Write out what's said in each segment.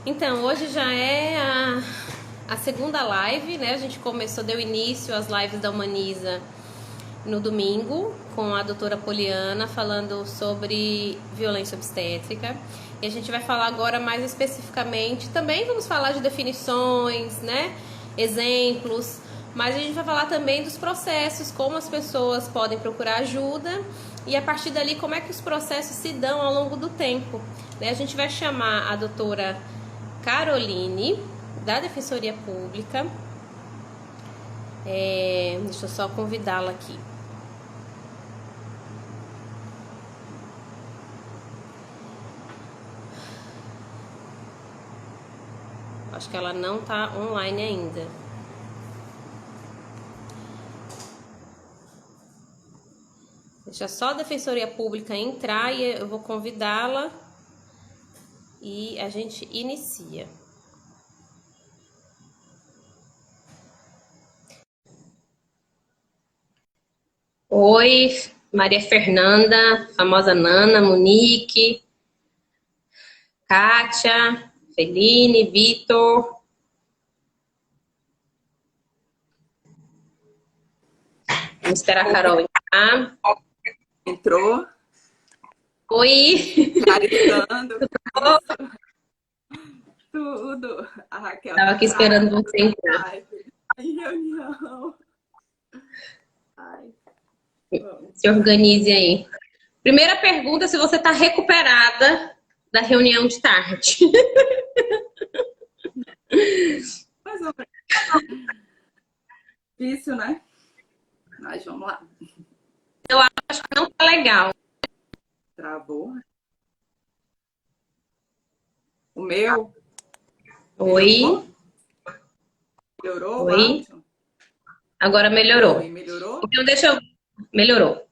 Então, hoje já é a segunda live, né? A gente deu início às lives da Humaniza no domingo, com a doutora Poliana, falando sobre violência obstétrica. E a gente vai falar agora mais especificamente, também vamos falar de definições, né? Exemplos, mas a gente vai falar também dos processos, como as pessoas podem procurar ajuda e a partir dali como é que os processos se dão ao longo do tempo, né? A gente vai chamar a doutora Caroline, da Defensoria Pública. Deixa eu só convidá-la aqui. Acho que ela não está online ainda. Deixa só a Defensoria Pública entrar e eu vou convidá-la e a gente inicia. Oi, Maria Fernanda, famosa Nana, Monique, Kátia, Feline, Vitor. Vamos esperar a Carol entrar. Entrou. Oi. Clarificando. Tudo. A Raquel. Estava aqui esperando você entrar. Ai, reunião. Ai. Se organize aí. Primeira pergunta, se você está recuperada da reunião de tarde. Mais ou menos. Difícil, né? Mas vamos lá. Eu acho que não tá legal. Travou. O meu? Oi. Melhorou? Oi. Agora melhorou. Oi, melhorou? Então melhorou.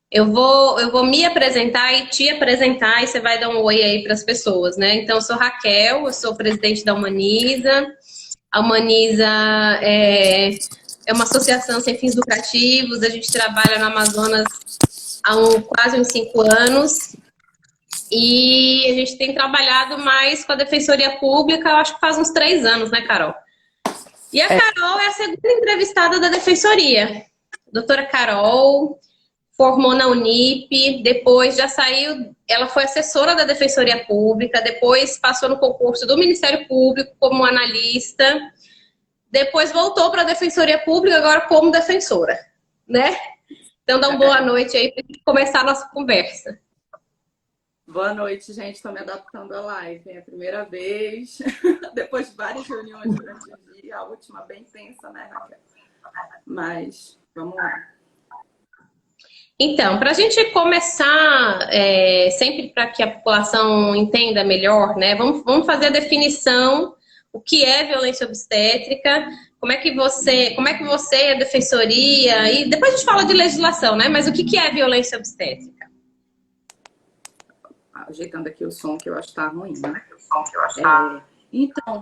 Eu vou me apresentar e te apresentar e você vai dar um oi aí para as pessoas, né? Então, eu sou Raquel, eu sou presidente da Humaniza. A Humaniza é uma associação sem fins lucrativos, a gente trabalha no Amazonas há quase uns 5 anos e a gente tem trabalhado mais com a Defensoria Pública, eu acho que faz uns 3 anos, né, Carol? E a Carol é a segunda entrevistada da Defensoria. Doutora Carol formou na Unip, depois já saiu, ela foi assessora da Defensoria Pública, depois passou no concurso do Ministério Público como analista, depois voltou para a Defensoria Pública, agora como defensora, né? Então dá uma boa noite aí para começar a nossa conversa. Boa noite, gente. Estou me adaptando à live. É a primeira vez, depois de várias reuniões durante o dia, a última bem tensa, né, Raquel? Mas vamos lá. Então, para a gente começar, sempre para que a população entenda melhor, né? Vamos fazer a definição, o que é violência obstétrica, como é que você é a defensoria, e depois a gente fala de legislação, né? Mas o que é violência obstétrica? Ajeitando aqui o som que eu acho que tá ruim, né? Então,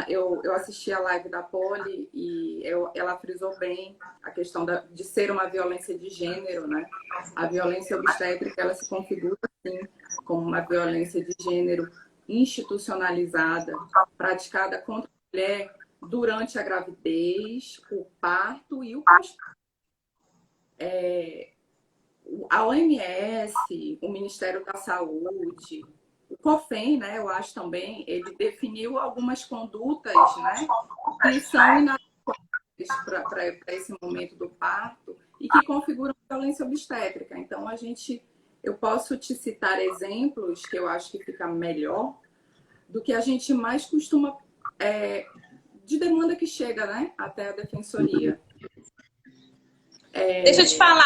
eu assisti a live da Poli e ela frisou bem a questão de ser uma violência de gênero, né? A violência obstétrica, ela se configura, sim, como uma violência de gênero institucionalizada, praticada contra a mulher durante a gravidez, o parto e o pós-parto. A OMS, o Ministério da Saúde, o COFEN, né, eu acho também, ele definiu algumas condutas, né, que são inadequadas para esse momento do parto e que configuram violência obstétrica. Então, eu posso te citar exemplos que eu acho que fica melhor do que a gente mais costuma, de demanda que chega, né, até a defensoria. Deixa eu te falar,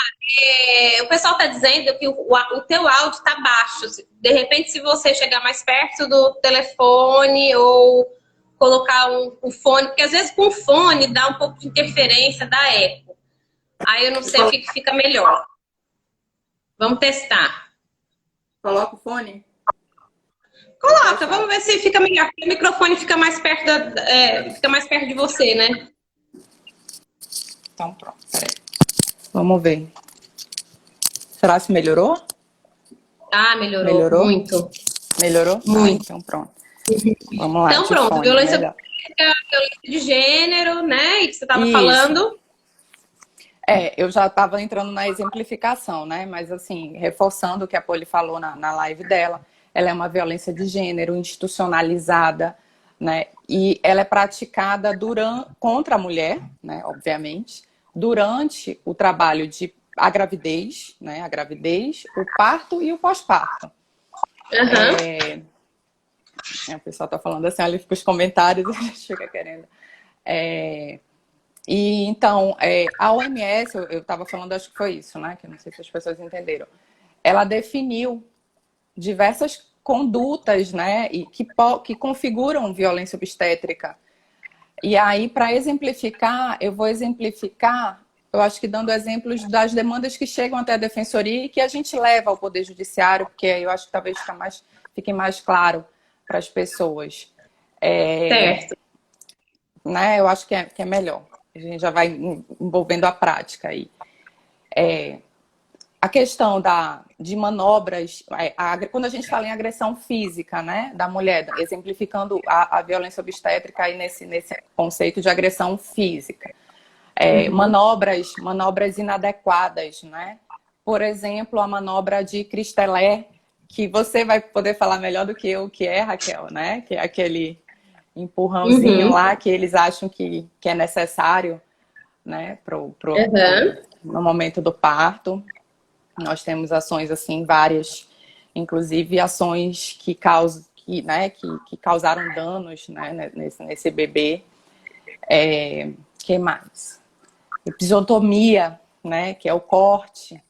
o pessoal está dizendo que o teu áudio está baixo. De repente, se você chegar mais perto do telefone ou colocar um fone, porque às vezes com o fone dá um pouco de interferência, dá eco. Aí eu não sei o que fica melhor. Vamos testar. Coloca o fone? Coloca, vamos ver se fica melhor. O microfone fica mais perto de você, né? Então pronto, peraí. Vamos ver. Será que melhorou? Ah, melhorou muito. Melhorou? Muito. Então pronto. Vamos lá, Então, pronto, Tifone, violência melhor. política, violência de gênero, né? E que você estava Isso. falando. Eu já estava entrando na exemplificação, né? Mas, assim, reforçando o que a Poli falou na live dela, ela é uma violência de gênero institucionalizada, né? E ela é praticada contra a mulher, né? Obviamente, durante o trabalho de a gravidez, né? A gravidez, o parto e o pós-parto. Uhum. O pessoal está falando assim, ali fica os comentários, a gente fica querendo. E então, a OMS, eu estava falando, acho que foi isso, né? Que eu não sei se as pessoas entenderam. Ela definiu diversas condutas, né? E que configuram violência obstétrica. E aí, para exemplificar, eu vou exemplificar, eu acho que dando exemplos das demandas que chegam até a defensoria e que a gente leva ao Poder Judiciário, porque eu acho que talvez fique mais claro para as pessoas. Certo. Né? Eu acho que é melhor. A gente já vai envolvendo a prática aí. A questão de manobras, quando a gente fala em agressão física, né, da mulher, exemplificando a violência obstétrica aí nesse conceito de agressão física. Manobras inadequadas, né? Por exemplo, a manobra de Cristelé, que você vai poder falar melhor do que eu o que é, Raquel, né? Que é aquele empurrãozinho lá que eles acham que é necessário, né, no momento do parto. Nós temos ações assim várias, inclusive ações que causaram danos, né, nesse bebê. Que mais? Episiotomia, né, que é o corte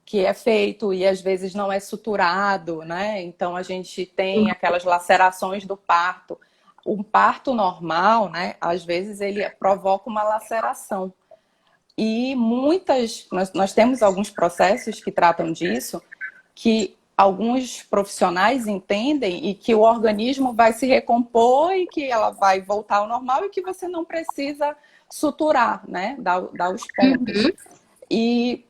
que é feito e às vezes não é suturado, né? Então a gente tem aquelas lacerações do parto. Um parto normal, né? Às vezes ele provoca uma laceração. E nós temos alguns processos que tratam disso, que alguns profissionais entendem e que o organismo vai se recompor e que ela vai voltar ao normal e que você não precisa suturar, né? Dar os pontos. E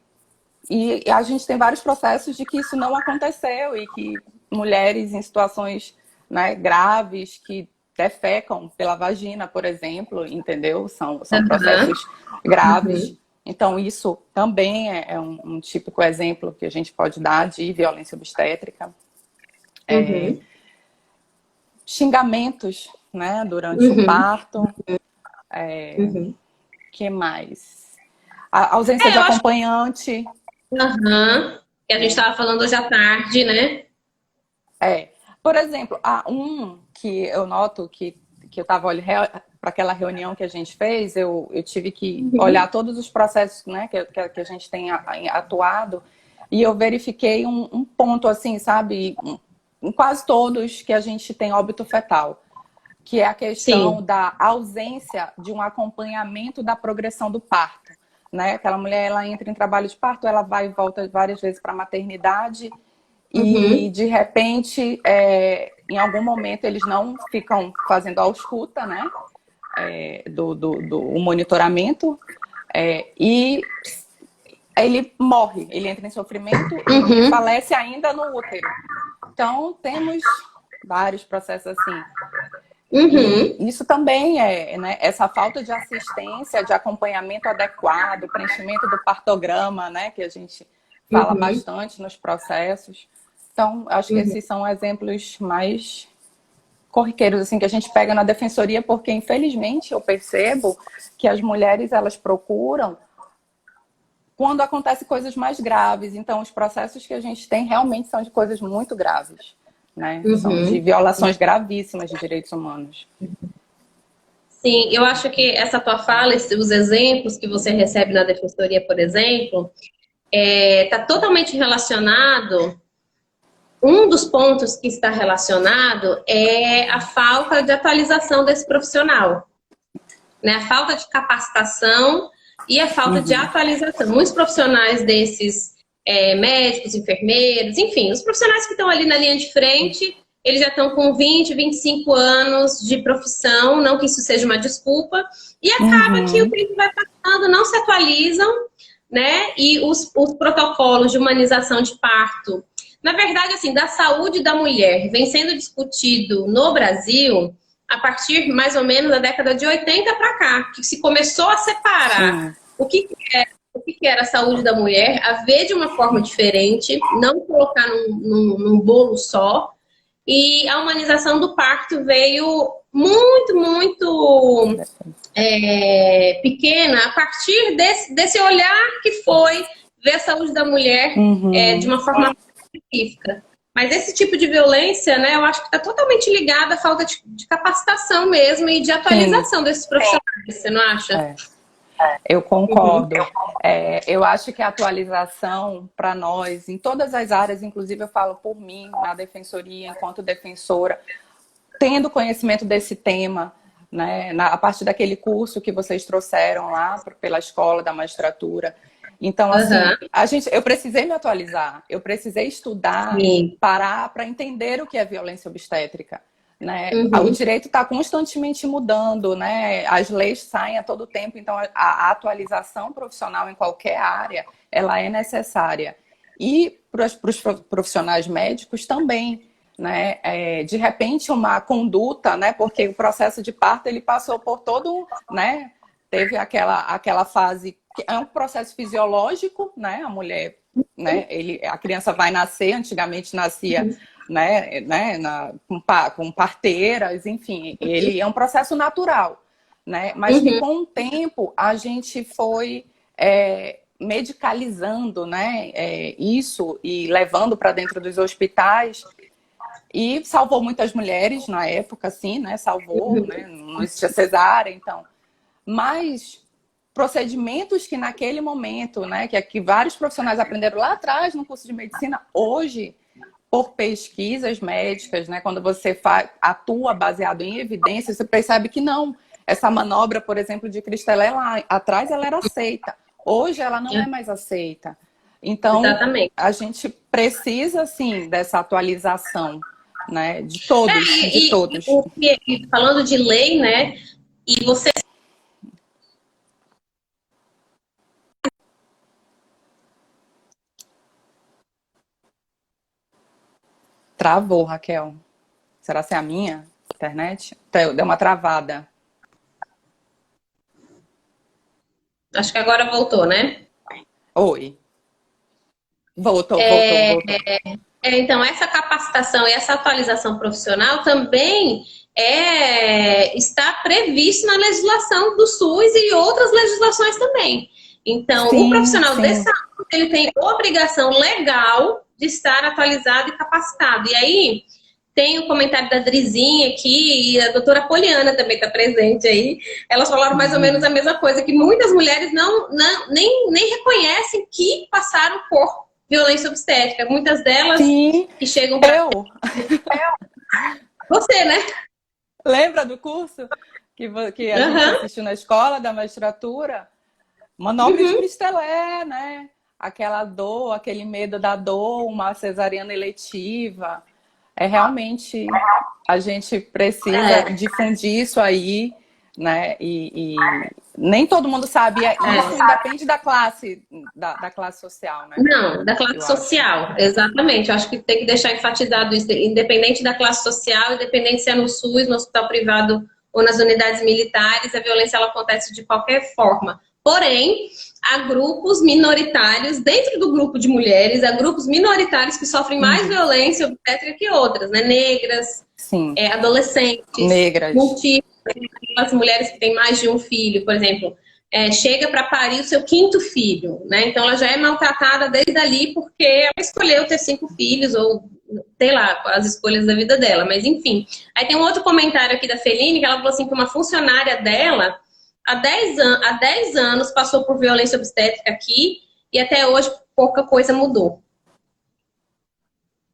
a gente tem vários processos de que isso não aconteceu e que mulheres em situações, né, graves, que defecam pela vagina, por exemplo, entendeu? São processos graves. Então, isso também é um típico exemplo que a gente pode dar de violência obstétrica. Xingamentos, né, durante o parto. Que mais? A ausência de acompanhante. Que a gente estava falando hoje à tarde, né? Por exemplo, que eu noto que eu estava olhando para aquela reunião que a gente fez, eu tive que olhar todos os processos, né, que a gente tem atuado, e eu verifiquei um ponto assim, sabe, em quase todos que a gente tem óbito fetal, que é a questão da ausência de um acompanhamento da progressão do parto. Né? Aquela mulher, ela entra em trabalho de parto, ela vai e volta várias vezes para a maternidade e, de repente, em algum momento, eles não ficam fazendo a ausculta, né? O monitoramento, e ele morre, ele entra em sofrimento e falece ainda no útero. Então, temos vários processos assim. E isso também né, essa falta de assistência, de acompanhamento adequado, preenchimento do partograma, né, que a gente fala bastante nos processos. Então, acho que esses são exemplos mais corriqueiros assim, que a gente pega na defensoria, porque, infelizmente, eu percebo que as mulheres elas procuram quando acontecem coisas mais graves. Então, os processos que a gente tem realmente são de coisas muito graves. Né? São de violações gravíssimas de direitos humanos. Sim, eu acho que essa tua fala, os exemplos que você recebe na defensoria, por exemplo, está totalmente relacionado. Um dos pontos que está relacionado é a falta de atualização desse profissional, né? A falta de capacitação e a falta de atualização. Muitos profissionais desses médicos, enfermeiros, enfim, os profissionais que estão ali na linha de frente, eles já estão com 20, 25 anos de profissão, não que isso seja uma desculpa, e acaba que o tempo vai passando, não se atualizam, né? E os protocolos de humanização de parto Na verdade, assim, da saúde da mulher vem sendo discutido no Brasil a partir mais ou menos da década de 80 para cá, que se começou a separar Sim. o que era a saúde da mulher, a ver de uma forma diferente, não colocar num bolo só. E a humanização do parto veio muito pequena a partir desse olhar que foi ver a saúde da mulher de uma forma específica. Mas esse tipo de violência, né, eu acho que está totalmente ligado à falta de capacitação mesmo e de atualização Sim. desses profissionais, você não acha? É. Eu concordo. Eu acho que a atualização para nós, em todas as áreas, inclusive eu falo por mim, na defensoria, enquanto defensora, tendo conhecimento desse tema, né, a partir daquele curso que vocês trouxeram lá pela escola da magistratura. Então, assim, eu precisei me atualizar, eu precisei estudar, Sim. parar para entender o que é violência obstétrica. Né? O direito está constantemente mudando, né? As leis saem a todo tempo, então a atualização profissional em qualquer área, ela é necessária. E para os profissionais médicos também, né? De repente uma conduta, né? Porque o processo de parto ele passou por todo, né? Teve aquela fase que é um processo fisiológico, né? A mulher, né? A criança vai nascer, antigamente nascia com parteiras, enfim, ele é um processo natural, né? Mas que com o tempo a gente foi medicalizando, né? Isso e levando para dentro dos hospitais e salvou muitas mulheres na época, assim, né? Salvou, né? Não existia cesárea, então. Mas procedimentos que naquele momento, né? Que vários profissionais aprenderam lá atrás no curso de medicina, hoje por pesquisas médicas, né? Quando você atua baseado em evidências, você percebe que não. Essa manobra, por exemplo, de Cristela, lá atrás ela era aceita. Hoje ela não é mais aceita. Então, Exatamente. a gente precisa, sim, dessa atualização, né? De todos, de todos. Falando de lei, né? E você... Travou, Raquel. Será que é a minha internet? Deu uma travada. Acho que agora voltou, né? Oi. Voltou. Então, essa capacitação e essa atualização profissional também está previsto na legislação do SUS e outras legislações também. Então, o profissional de saúde ele tem obrigação legal de estar atualizado e capacitado. E aí, tem o comentário da Drizinha aqui e a doutora Poliana também está presente aí. Elas falaram mais ou menos a mesma coisa, que muitas mulheres nem reconhecem que passaram por violência obstétrica. Muitas delas que chegam para... Você, né? Lembra do curso que a gente assistiu na escola da magistratura? Manobra de Cristelé, né? Aquela dor, aquele medo da dor, uma cesariana eletiva. Realmente a gente precisa difundir isso aí, né? E nem todo mundo sabe. Isso independe da classe, da classe social, né? Não, da classe social, exatamente. Eu acho que tem que deixar enfatizado isso, independente da classe social, independente se é no SUS, no hospital privado ou nas unidades militares, a violência ela acontece de qualquer forma. Porém, há grupos minoritários, dentro do grupo de mulheres, há grupos minoritários que sofrem mais violência obstétrica que outras, né? Negras, adolescentes, negras, as mulheres que têm mais de um filho, por exemplo, chega para parir o seu quinto filho, né? Então ela já é maltratada desde ali porque ela escolheu ter 5 filhos ou sei lá, as escolhas da vida dela, mas enfim. Aí tem um outro comentário aqui da Feline que ela falou assim que uma funcionária dela há 10 anos passou por violência obstétrica aqui e até hoje pouca coisa mudou.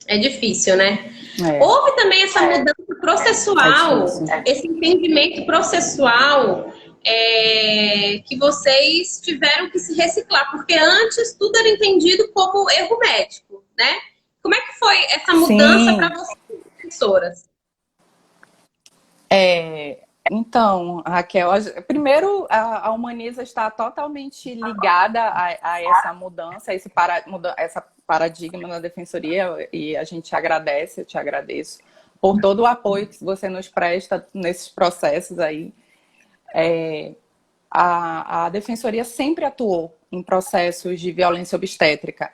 É difícil, né? Houve também essa mudança processual, esse entendimento processual que vocês tiveram que se reciclar, porque antes tudo era entendido como erro médico, né? Como é que foi essa mudança para vocês, professoras? Então, Raquel, primeiro a Humaniza está totalmente ligada a essa mudança, essa paradigma na defensoria e a gente agradece, eu te agradeço por todo o apoio que você nos presta nesses processos aí. A defensoria sempre atuou em processos de violência obstétrica.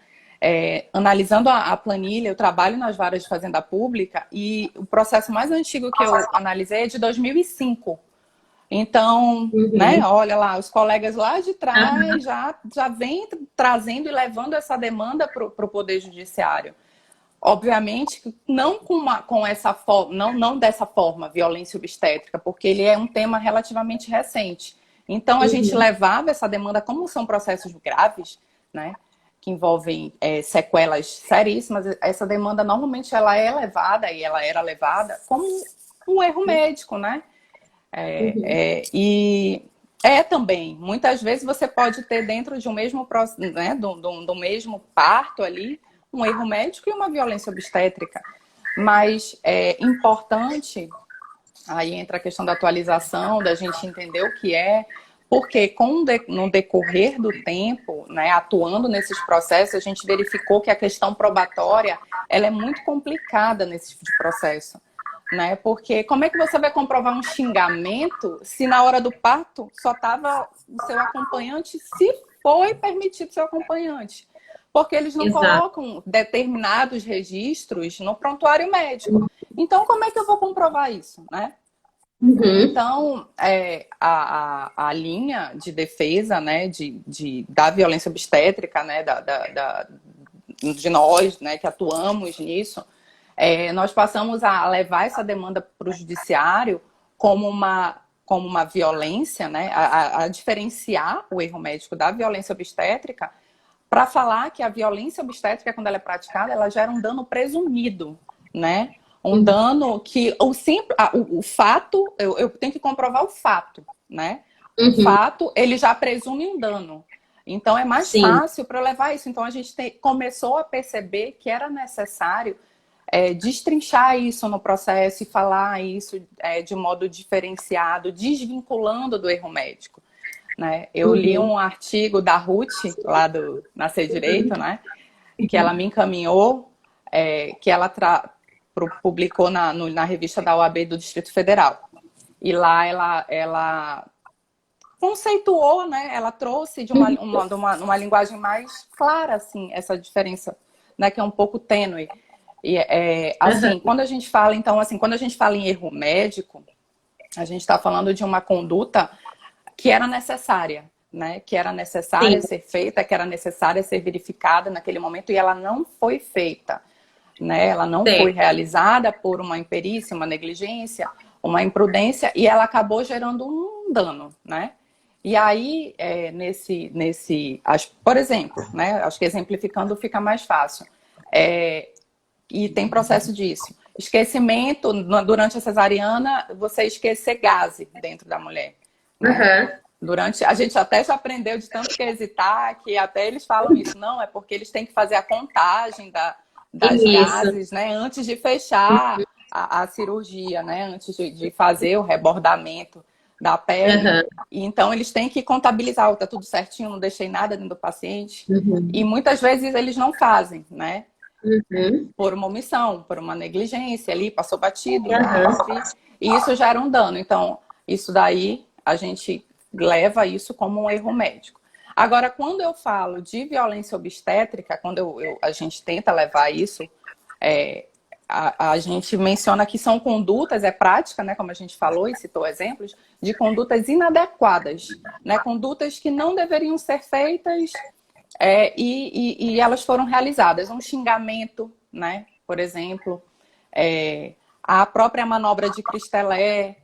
Analisando a planilha, eu trabalho nas varas de fazenda pública e o processo mais antigo que eu analisei é de 2005. Então, né, olha lá, os colegas lá de trás já vêm trazendo e levando essa demanda para o Poder Judiciário. Obviamente, não com essa forma, não dessa forma, violência obstétrica, porque ele é um tema relativamente recente. Então, a gente levava essa demanda, como são processos graves, né, que envolvem sequelas seríssimas, essa demanda normalmente ela é levada, e ela era levada como um erro médico, né? E também, muitas vezes você pode ter dentro de um mesmo, né, do mesmo parto ali, um erro médico e uma violência obstétrica. Mas é importante, aí entra a questão da atualização, da gente entender o que é, porque no decorrer do tempo, né, atuando nesses processos, a gente verificou que a questão probatória ela é muito complicada nesse tipo de processo. Né? Porque como é que você vai comprovar um xingamento se na hora do parto só estava o seu acompanhante, se foi permitido seu acompanhante? Porque eles não colocam determinados registros no prontuário médico. Então, como é que eu vou comprovar isso, né? Então, a linha de defesa, né, da violência obstétrica, né, de nós, né, que atuamos nisso, nós passamos a levar essa demanda para o judiciário como uma violência, né, a diferenciar o erro médico da violência obstétrica, para falar que a violência obstétrica, quando ela é praticada, ela gera um dano presumido, né? Um dano que o fato, eu tenho que comprovar o fato, né? O fato, ele já presume um dano. Então, é mais fácil para levar isso. Então, a gente começou a perceber que era necessário destrinchar isso no processo e falar isso de modo diferenciado, desvinculando do erro médico. Né? Eu li um artigo da Ruth, lá do Nascer Direito, né? Que ela me encaminhou, que ela publicou na revista da OAB do Distrito Federal. E lá ela conceituou, né? Ela trouxe de uma linguagem mais clara, assim, essa diferença, né? Que é um pouco tênue. E, assim, quando a gente fala, então, assim, quando a gente fala em erro médico, a gente está falando de uma conduta que era necessária, né? Que era necessária ser feita, que era necessária ser verificada naquele momento, e ela não foi feita, né? Ela não foi realizada por uma imperícia, uma negligência, uma imprudência, e ela acabou gerando um dano, né? E aí, por exemplo, né? Acho que exemplificando fica mais fácil. E tem processo disso. Esquecimento, durante a cesariana, você esquecer gase dentro da mulher. Né? A gente até já aprendeu de tanto que hesitar, que até eles falam isso. Não, é porque eles têm que fazer a contagem das gases, né? Antes de fechar a cirurgia, né? Antes de fazer o rebordamento da pele. E, então, eles têm que contabilizar. Tá tudo certinho, não deixei nada dentro do paciente. E muitas vezes eles não fazem, né? Por uma omissão, por uma negligência ali, passou batido, e isso gera um dano. Então, isso daí, a gente leva isso como um erro médico. Agora, quando eu falo de violência obstétrica, quando a gente tenta levar isso, a gente menciona que são condutas, prática, né, como a gente falou e citou exemplos, de condutas inadequadas, né, condutas que não deveriam ser feitas, e elas foram realizadas. Um xingamento, né? Por exemplo, a própria manobra de Cristelé,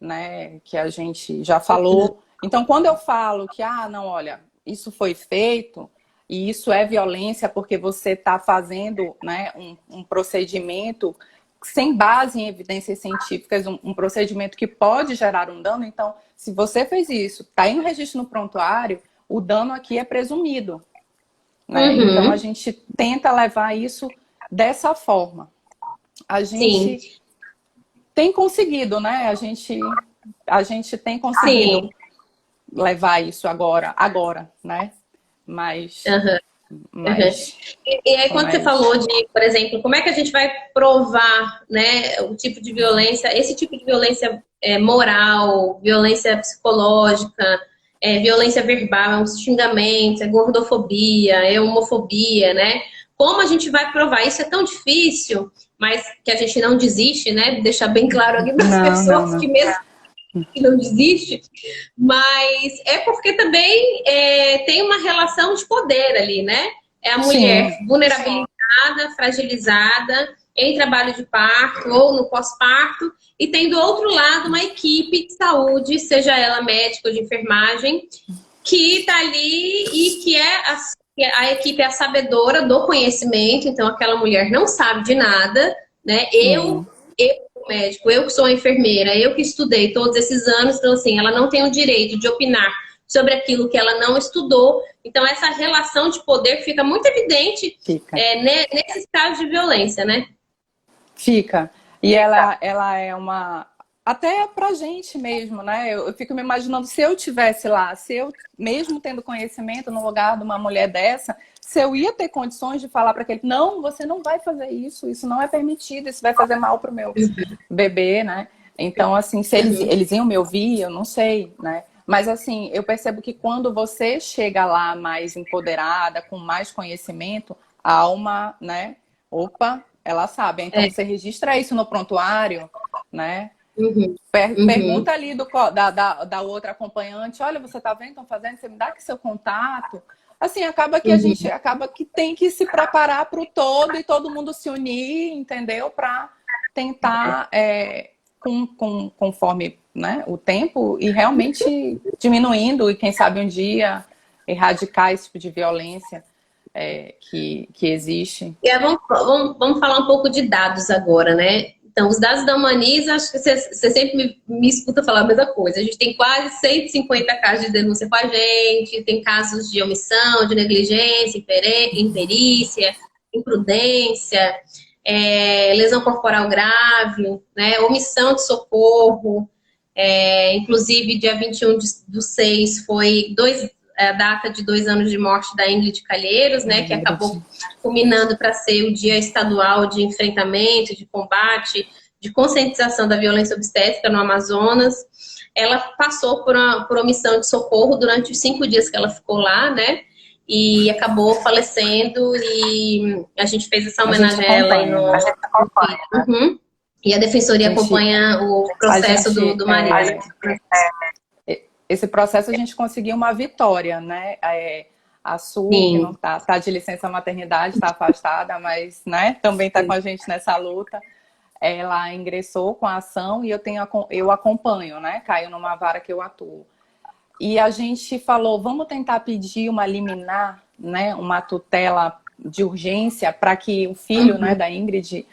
né? Que a gente já falou. Então, quando eu falo que, não, olha, isso foi feito e isso é violência porque você está fazendo, né, um procedimento sem base em evidências científicas, um procedimento que pode gerar um dano. Então, se você fez isso, está em um registro no prontuário, o dano aqui é presumido. Né? Então, a gente tenta levar isso dessa forma. A gente tem conseguido, né? A gente tem conseguido levar isso agora, né? Mas Mas, E aí, quando você falou de, por exemplo, como é que a gente vai provar, né, o tipo de violência, esse tipo de violência moral, violência psicológica, violência verbal, é um xingamento, é gordofobia, é homofobia, né? Como a gente vai provar? Isso é tão difícil, mas que a gente não desiste, né? Deixar bem claro aqui para as pessoas que mesmo que não desiste, mas é porque também tem uma relação de poder ali, né? É a mulher vulnerabilizada, fragilizada, em trabalho de parto ou no pós-parto, e tem do outro lado uma equipe de saúde, seja ela médica ou de enfermagem, que está ali e que a equipe é a sabedora do conhecimento, então aquela mulher não sabe de nada, né? Eu sou médico, eu que sou enfermeira, eu que estudei todos esses anos, então assim, ela não tem o direito de opinar sobre aquilo que ela não estudou. Então essa relação de poder fica muito evidente nesses casos de violência, né? Fica. E ela é uma... Até pra gente mesmo, né? Eu fico me imaginando se eu tivesse lá, se eu, mesmo tendo conhecimento no lugar de uma mulher dessa, se eu ia ter condições de falar para aquele, não, você não vai fazer isso não é permitido, isso vai fazer mal pro meu bebê, né? Então, assim, se eles iam me ouvir, eu não sei, né? Mas, assim, eu percebo que quando você chega lá mais empoderada, com mais conhecimento, a alma, né? Opa, ela sabe. Então, você registra isso no prontuário, né? Pergunta ali da outra acompanhante, olha, você tá vendo, estão fazendo, você me dá aqui seu contato. Assim, acaba que a gente tem que se preparar para o todo e todo mundo se unir, entendeu? Para tentar, conforme, né, o tempo, e realmente diminuindo e, quem sabe, um dia erradicar esse tipo de violência que existe. E aí, vamos falar um pouco de dados agora, né? Então, os dados da Humaniza, acho que você sempre me escuta falar a mesma coisa. A gente tem quase 150 casos de denúncia com a gente, tem casos de omissão, de negligência, imperícia, imprudência, lesão corporal grave, né, omissão de socorro. Inclusive, dia 21/6 foi a data de 2 anos de morte da Ingrid Calheiros, né, que acabou culminando para ser o Dia Estadual de Enfrentamento, de Combate, de Conscientização da Violência Obstétrica no Amazonas. Ela passou por omissão de socorro durante os 5 dias que ela ficou lá, né, e acabou falecendo, e a gente fez essa homenagem a ela aí no... E a Defensoria acompanha o processo do marido. Esse processo a gente conseguiu uma vitória, né? A Su, que não tá de licença maternidade, está afastada, mas, né, também está com a gente nessa luta. Ela ingressou com a ação e eu acompanho, né? Caiu numa vara que eu atuo. E a gente falou, vamos tentar pedir uma liminar, né? Uma tutela de urgência para que o filho, né, da Ingrid,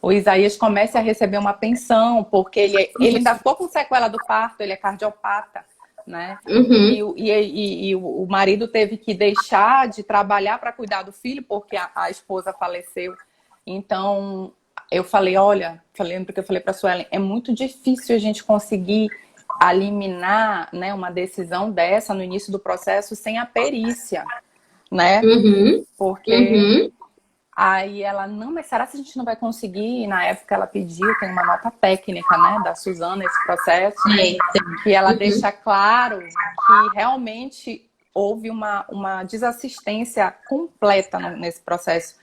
o Isaías, comece a receber uma pensão, porque ele ainda ficou com sequela do parto, ele é cardiopata, né? E o marido teve que deixar de trabalhar para cuidar do filho, porque a esposa faleceu. Então, eu falei, porque eu falei para a Suelen, é muito difícil a gente conseguir eliminar, né, uma decisão dessa no início do processo sem a perícia, né? Porque... Aí ela, não, mas será que a gente não vai conseguir? E na época ela pediu, tem uma nota técnica, né, da Suzana, esse processo, que ela deixa claro que realmente houve uma desassistência completa nesse processo.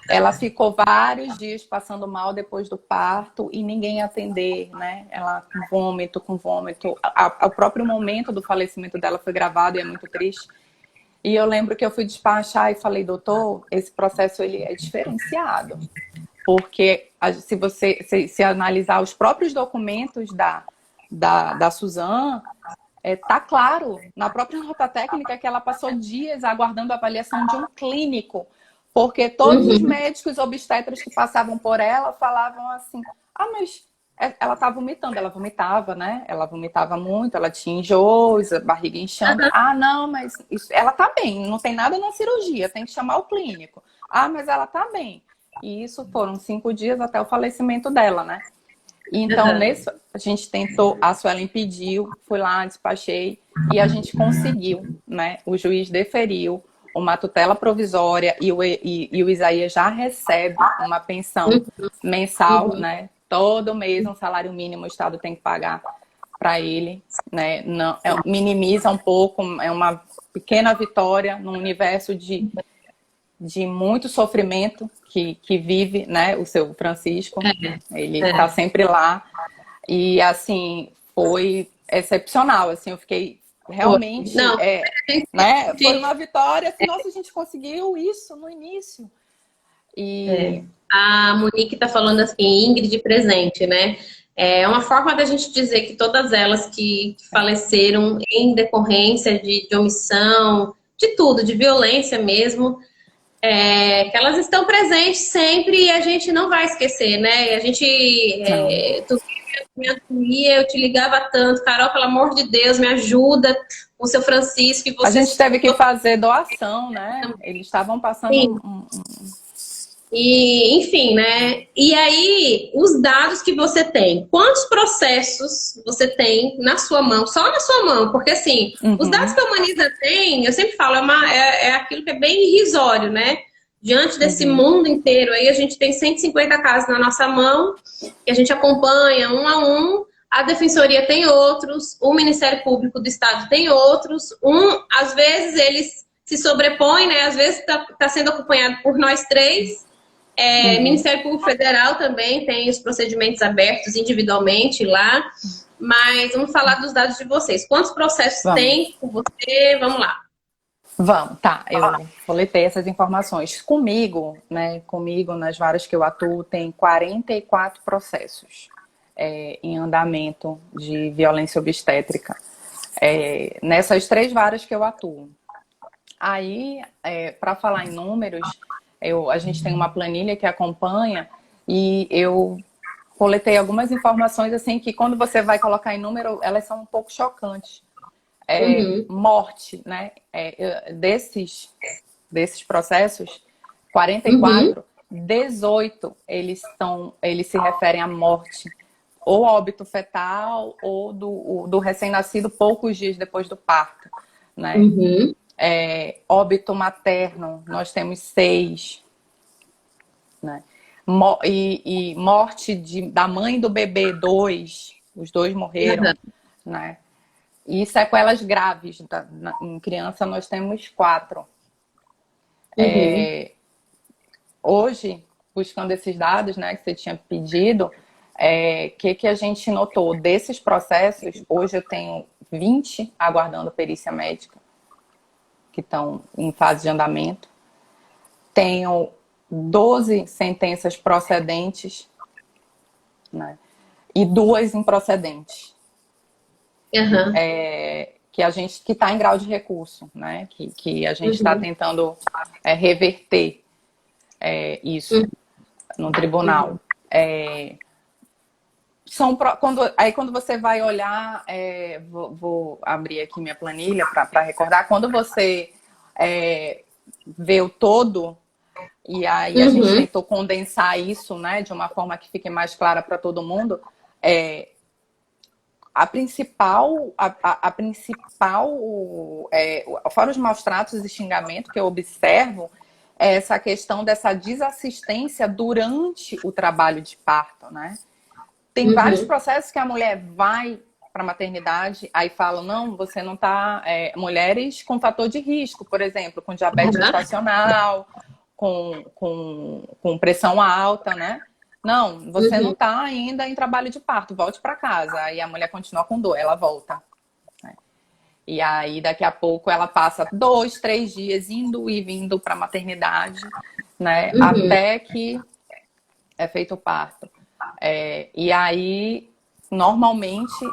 Ela ficou vários dias passando mal depois do parto e ninguém ia atender, né? Ela com vômito. O próprio momento do falecimento dela foi gravado e é muito triste. E eu lembro que eu fui despachar e falei, doutor, esse processo ele é diferenciado. Porque se você analisar os próprios documentos da Suzana, tá claro, na própria nota técnica, que ela passou dias aguardando a avaliação de um clínico. Porque todos os médicos obstetras que passavam por ela falavam assim, mas... ela tá vomitando, ela vomitava, né? Ela vomitava muito, ela tinha enjoos, a barriga inchando. Não, mas ela tá bem, não tem nada na cirurgia, tem que chamar o clínico. Mas ela tá bem. E isso foram 5 dias até o falecimento dela, né? Então, a gente tentou, a Suelen pediu, fui lá, despachei, e a gente conseguiu, né? O juiz deferiu uma tutela provisória e o Isaías já recebe uma pensão mensal, né? Todo mês um salário mínimo o Estado tem que pagar para ele, né? Não, minimiza um pouco, é uma pequena vitória num universo de muito sofrimento que vive, né? O seu Francisco, ele está sempre lá. E, assim, foi excepcional, assim, eu fiquei realmente, Não, né? Foi uma vitória, assim, nossa, a gente conseguiu isso no início. E... A Monique está falando assim, Ingrid presente, né? É uma forma da gente dizer que todas elas que faleceram em decorrência de omissão, de tudo, de violência mesmo, que elas estão presentes sempre e a gente não vai esquecer, né? A gente, tu me acolhia, eu te ligava tanto, Carol, pelo amor de Deus, me ajuda com o seu Francisco. E a gente teve que fazer doação, né? Eles estavam passando E, enfim, né? E aí, os dados que você tem, quantos processos você tem na sua mão, só na sua mão, porque assim, os dados que a Humaniza tem, eu sempre falo, é aquilo que é bem irrisório, né? Diante desse mundo inteiro, aí a gente tem 150 casos na nossa mão, que a gente acompanha um a um, a Defensoria tem outros, o Ministério Público do Estado tem outros, às vezes eles se sobrepõem, né? Às vezes está sendo acompanhado por nós três. Ministério Público Federal também tem os procedimentos abertos individualmente lá, mas vamos falar dos dados de vocês. Quantos processos tem com você? Vamos lá. Vamos, tá. Eu coletei essas informações. Comigo, né? Comigo, nas varas que eu atuo, tem 44 processos em andamento de violência obstétrica. Nessas 3 varas que eu atuo. Aí, para falar em números, a gente tem uma planilha que acompanha e eu coletei algumas informações assim que quando você vai colocar em número, elas são um pouco chocantes. Morte, né? Desses processos, 44, 18 eles se referem à morte, ou óbito fetal, ou do recém-nascido poucos dias depois do parto, né? Óbito materno, nós temos 6, né? E morte da mãe do bebê, 2, os 2 morreram, né? E sequelas graves, em criança nós temos 4. Hoje, buscando esses dados, né, que você tinha pedido, que a gente notou desses processos, hoje eu tenho 20 aguardando perícia médica, que estão em fase de andamento. Tenho 12 sentenças procedentes, né? E 2 improcedentes. Que está em grau de recurso, né? Que a gente está tentando reverter isso no tribunal. Quando você vai olhar, vou abrir aqui minha planilha para recordar, quando você vê o todo, e aí a gente tentou condensar isso, né, de uma forma que fique mais clara para todo mundo, fora os maus tratos e xingamento que eu observo, é essa questão dessa desassistência durante o trabalho de parto, né? Tem vários processos que a mulher vai para a maternidade, aí falam, não, você não está... mulheres com fator de risco, por exemplo, com diabetes gestacional, com pressão alta, né? Não, você não está ainda em trabalho de parto, volte para casa. Aí a mulher continua com dor, ela volta. Né? E aí, daqui a pouco, ela passa 2, 3 dias indo e vindo para a maternidade, né? Até que é feito o parto. E aí, normalmente,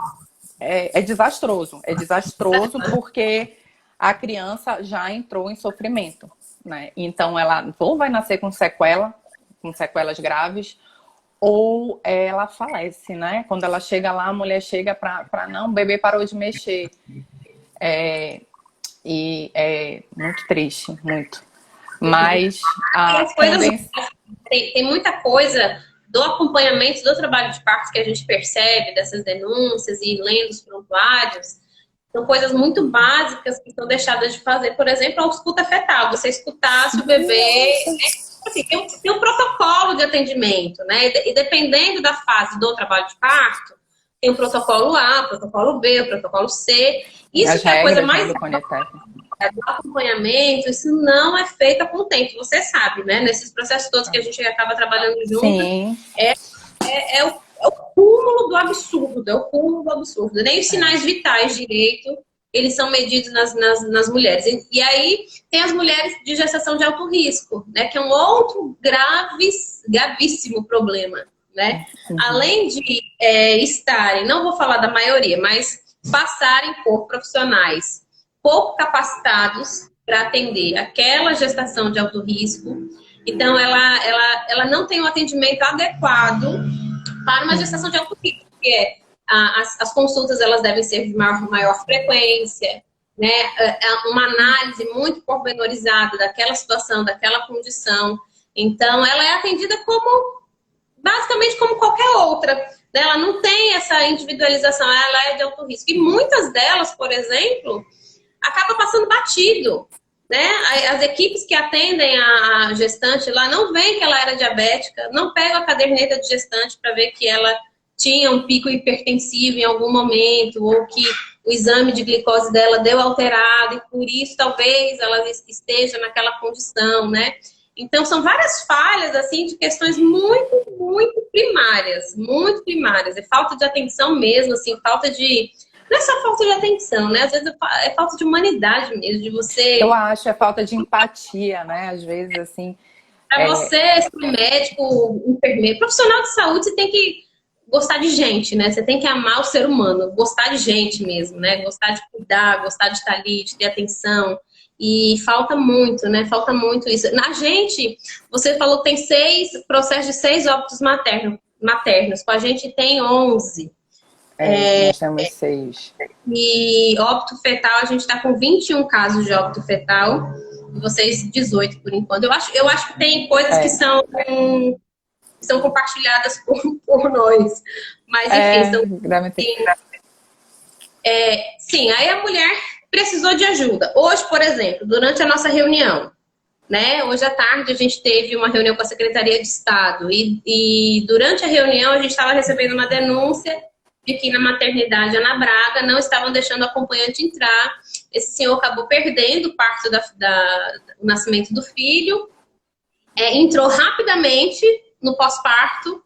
é desastroso. É desastroso porque a criança já entrou em sofrimento, né? Então, ela ou vai nascer com sequelas graves, ou ela falece, né? Quando ela chega lá, a mulher chega para não, o bebê parou de mexer. E é muito triste, muito. Mas tem muita coisa do acompanhamento do trabalho de parto que a gente percebe, dessas denúncias e lendo os prontuários, São coisas muito básicas que são deixadas de fazer. Por exemplo, a escuta fetal. Você escutar se o bebê... Assim, tem um protocolo de atendimento, né? E dependendo da fase do trabalho de parto, tem o protocolo A, o protocolo B, o protocolo C. Isso As que é a coisa regras, mais né, do Conitec. do acompanhamento, isso não é feito com o tempo. Você sabe, né? Nesses processos todos que a gente acaba trabalhando junto, Sim. é o cúmulo do absurdo, é o cúmulo do absurdo. Nem os sinais vitais direito, eles são medidos nas mulheres. E aí tem as mulheres de gestação de alto risco, né? Que é um outro gravíssimo problema, né? Uhum. Além de estarem, não vou falar da maioria, mas passarem por profissionais pouco capacitados para atender aquela gestação de alto risco. Então, ela não tem um atendimento adequado para uma gestação de alto risco, que as consultas elas devem ser de maior frequência, né? Uma análise muito pormenorizada daquela situação, daquela condição. Então, ela é atendida basicamente como qualquer outra. Né? Ela não tem essa individualização, ela é de alto risco. E muitas delas, por exemplo, acaba passando batido. Né? As equipes que atendem a gestante lá não veem que ela era diabética, não pegam a caderneta de gestante para ver que ela tinha um pico hipertensivo em algum momento, ou que o exame de glicose dela deu alterado, e por isso talvez ela esteja naquela condição, né? Então, são várias falhas, assim, de questões muito, muito primárias, é falta de atenção mesmo, assim, falta de... Não é só falta de atenção, né? Às vezes é falta de humanidade mesmo, de você... Eu acho, é falta de empatia, né? Às vezes, assim... Para você, ser médico, enfermeiro, profissional de saúde, você tem que gostar de gente, né? Você tem que amar o ser humano, gostar de gente mesmo, né? Gostar de cuidar, gostar de estar ali, de ter atenção. E falta muito, né? Falta muito isso. Na gente, você falou que tem 6 processos de 6 óbitos maternos. Com a gente tem 11. Nós temos 6. E óbito fetal, a gente está com 21 casos de óbito fetal. E vocês 18 por enquanto. Eu acho que tem coisas que são compartilhadas por nós. Mas, enfim, sim, aí a mulher precisou de ajuda. Hoje, por exemplo, durante a nossa reunião, né? Hoje à tarde a gente teve uma reunião com a Secretaria de Estado e durante a reunião a gente estava recebendo uma denúncia de que na maternidade Ana Braga não estavam deixando o acompanhante entrar. Esse senhor acabou perdendo parte do nascimento do filho, entrou rapidamente no pós-parto,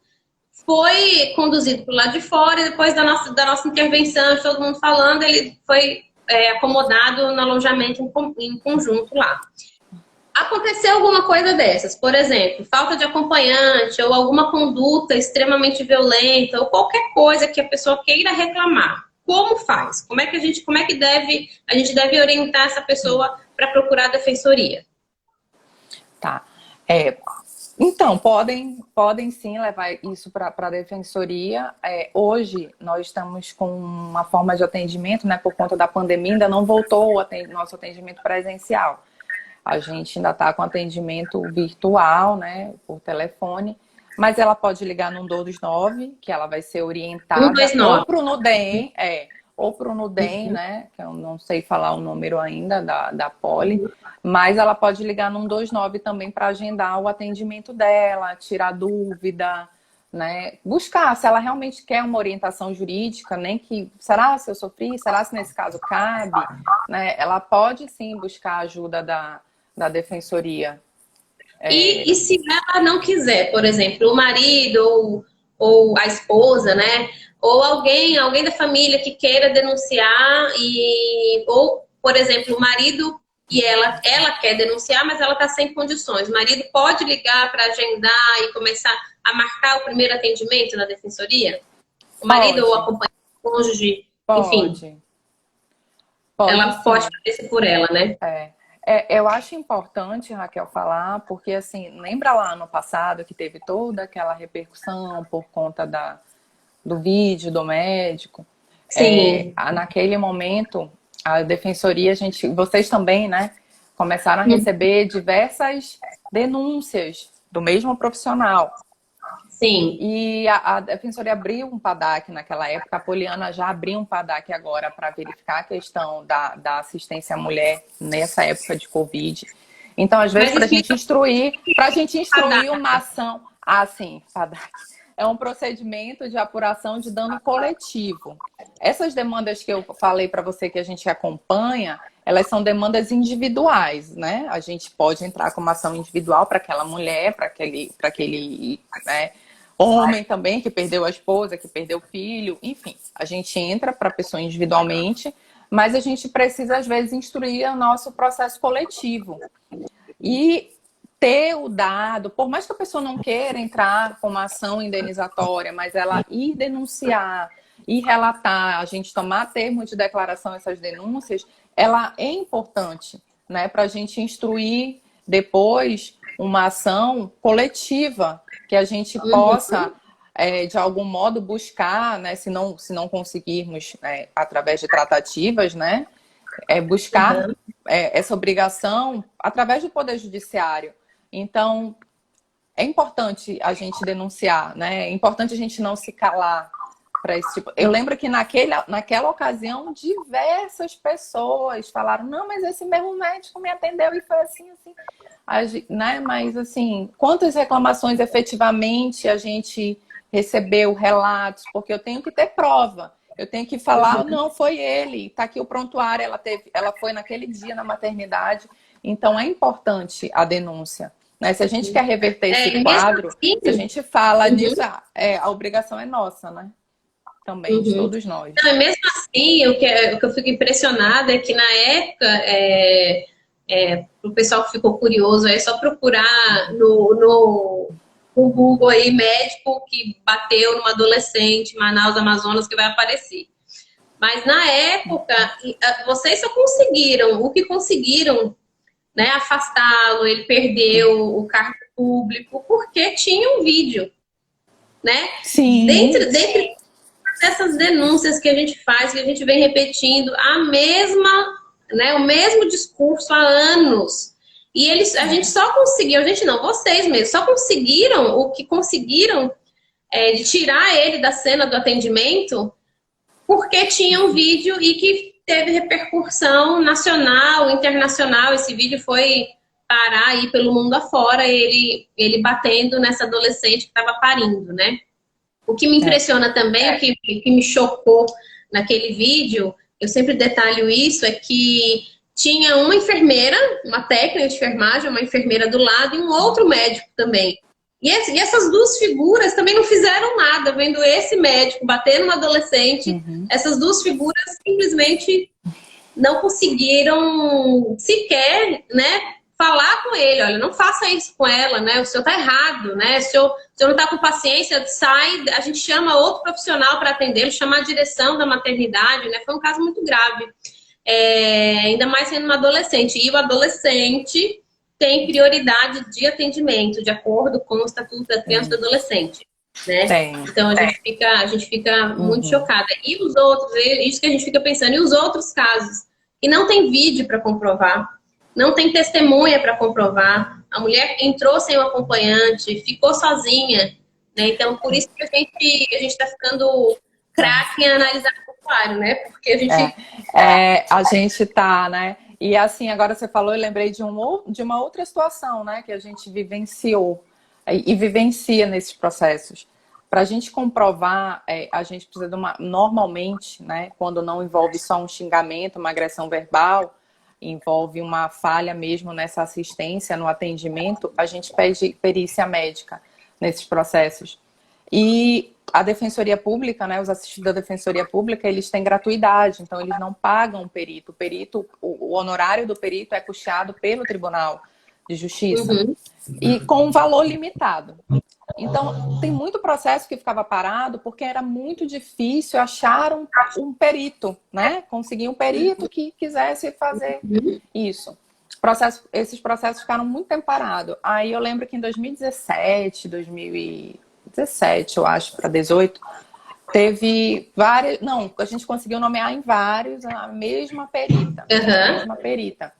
foi conduzido para o lado de fora e depois da nossa intervenção, todo mundo falando, ele foi acomodado no alojamento em conjunto lá. Aconteceu alguma coisa dessas, por exemplo, falta de acompanhante ou alguma conduta extremamente violenta ou qualquer coisa que a pessoa queira reclamar. Como faz? Como é que a gente deve orientar essa pessoa para procurar a defensoria? Tá. Então, podem sim levar isso para a defensoria. Hoje, nós estamos com uma forma de atendimento, né, por conta da pandemia, ainda não voltou o nosso atendimento presencial. A gente ainda está com atendimento virtual, né, por telefone, mas ela pode ligar no 129, que ela vai ser orientada, 129. ou para o Nudem, né, que eu não sei falar o número ainda da Poli, mas ela pode ligar no 129 também para agendar o atendimento dela, tirar dúvida, né, buscar se ela realmente quer uma orientação jurídica, nem que, será se eu sofri, será se nesse caso cabe, né, ela pode sim buscar a ajuda da defensoria. E se ela não quiser, por exemplo, o marido ou a esposa, né? Ou alguém da família que queira denunciar ou, por exemplo, o marido e ela quer denunciar, mas ela está sem condições. O marido pode ligar para agendar e começar a marcar o primeiro atendimento na defensoria? O marido ou o acompanhante, o cônjuge, enfim. Ela pode fazer por ela, né? Eu acho importante, Raquel, falar, porque assim, lembra lá ano passado que teve toda aquela repercussão por conta do vídeo do médico? Sim. Naquele momento, a defensoria, vocês também, né, começaram a receber diversas denúncias do mesmo profissional. Sim. E a Defensoria abriu um PADAC naquela época, a Poliana já abriu um PADAC agora para verificar a questão da assistência à mulher nessa época de Covid. Então, às vezes, para a gente instruir uma ação. Ah, sim, PADAC. É um procedimento de apuração de dano coletivo. Essas demandas que eu falei para você que a gente acompanha, elas são demandas individuais, né? A gente pode entrar com uma ação individual para aquela mulher, para aquele né, homem também que perdeu a esposa, que perdeu o filho, enfim. A gente entra para a pessoa individualmente, mas a gente precisa, às vezes, instruir o nosso processo coletivo. E ter o dado, por mais que a pessoa não queira entrar com uma ação indenizatória, mas ela ir denunciar, ir relatar, a gente tomar termo de declaração essas denúncias, ela é importante, né, para a gente instruir depois uma ação coletiva, que a gente possa, de algum modo, buscar, né, se não conseguirmos através de tratativas, né, buscar essa obrigação através do Poder Judiciário. Então, é importante a gente denunciar, né? É importante a gente não se calar para esse tipo. Eu lembro que naquela ocasião, diversas pessoas falaram, não, mas esse mesmo médico me atendeu e foi assim. Né? Mas, assim, quantas reclamações efetivamente a gente recebeu, relatos? Porque eu tenho que ter prova. Eu tenho que falar, não, foi ele. Está aqui o prontuário, ela foi naquele dia na maternidade. Então, é importante a denúncia. Né? Se a gente quer reverter esse quadro, assim, se a gente fala nisso, a obrigação é nossa, né? Também, de todos nós. Não, e mesmo assim, o que eu fico impressionada é que na época, o pessoal que ficou curioso, é só procurar no Google aí, médico que bateu numa adolescente em Manaus, Amazonas, que vai aparecer. Mas na época, vocês só conseguiram, o que conseguiram, né, afastá-lo, ele perdeu o cargo público, porque tinha um vídeo, né? Sim. Dentre dessas denúncias que a gente faz, que a gente vem repetindo o mesmo discurso há anos. E a gente só conseguiu, vocês mesmos, só conseguiram o que conseguiram de tirar ele da cena do atendimento porque tinha um vídeo e que teve repercussão nacional, internacional. Esse vídeo foi parar aí pelo mundo afora, ele batendo nessa adolescente que estava parindo, né? O que me impressiona também, o que me chocou naquele vídeo, eu sempre detalho isso, é que tinha uma enfermeira, uma técnica de enfermagem, uma enfermeira do lado e um outro médico também. E essas duas figuras também não fizeram nada, vendo esse médico bater numa adolescente. Essas duas figuras simplesmente não conseguiram sequer, né, falar com ele, olha, não faça isso com ela, né? O senhor tá errado, né? Se o senhor não tá com paciência, sai, a gente chama outro profissional para atender, chama a direção da maternidade, né? Foi um caso muito grave. Ainda mais sendo uma adolescente. E o adolescente tem prioridade de atendimento, de acordo com o Estatuto da Criança e do Adolescente, né? Então a gente fica muito chocada. E os outros, isso que a gente fica pensando, e os outros casos que não tem vídeo para comprovar, não tem testemunha para comprovar, a mulher entrou sem o acompanhante, ficou sozinha, né? Então por isso que a gente está ficando craque em analisar o usuário, né? Porque a gente a gente tá, né? E assim, agora você falou, eu lembrei de uma outra situação, né, que a gente vivenciou e vivencia nesses processos. Para a gente comprovar, a gente precisa normalmente, né, quando não envolve só um xingamento, uma agressão verbal, envolve uma falha mesmo nessa assistência, no atendimento, a gente pede perícia médica nesses processos. E a Defensoria Pública, né, os assistentes da Defensoria Pública, eles têm gratuidade, então eles não pagam o perito. O honorário do perito é custeado pelo Tribunal de Justiça e com um valor limitado. Então, tem muito processo que ficava parado porque era muito difícil achar um perito, né? Conseguir um perito que quisesse fazer isso. Esses processos ficaram muito tempo parados. Aí eu lembro que em 2017, eu acho, para 18, teve várias... Não, a gente conseguiu nomear em vários a mesma perita. A mesma perita.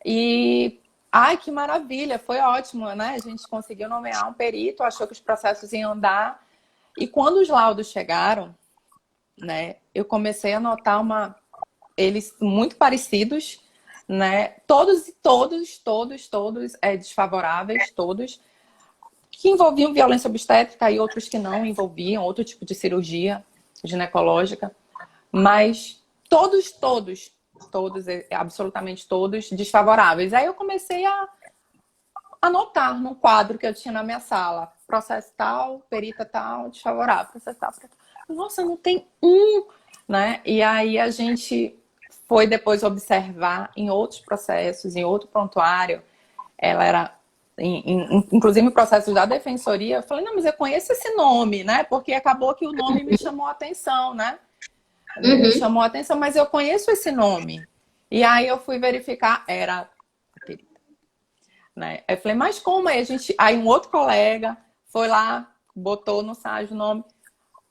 E Ai, que maravilha, foi ótimo, né? A gente conseguiu nomear um perito, achou que os processos iam andar. E quando os laudos chegaram, né, eu comecei a notar eles muito parecidos, né? Todos desfavoráveis, todos, que envolviam violência obstétrica e outros que não envolviam, outro tipo de cirurgia ginecológica, mas absolutamente todos desfavoráveis. Aí eu comecei a anotar num quadro que eu tinha na minha sala, processo tal, perita tal, desfavorável, processo tal. Nossa, não tem um, né? E aí a gente foi depois observar em outros processos, em outro prontuário, ela era, inclusive em processos da defensoria, eu falei, não, mas eu conheço esse nome, né? Porque acabou que o nome me chamou a atenção, né? Me chamou a atenção, mas eu conheço esse nome. E aí eu fui verificar, era a perita, né? Aí eu falei, mas como é? Aí um outro colega foi lá, botou no SAG o nome,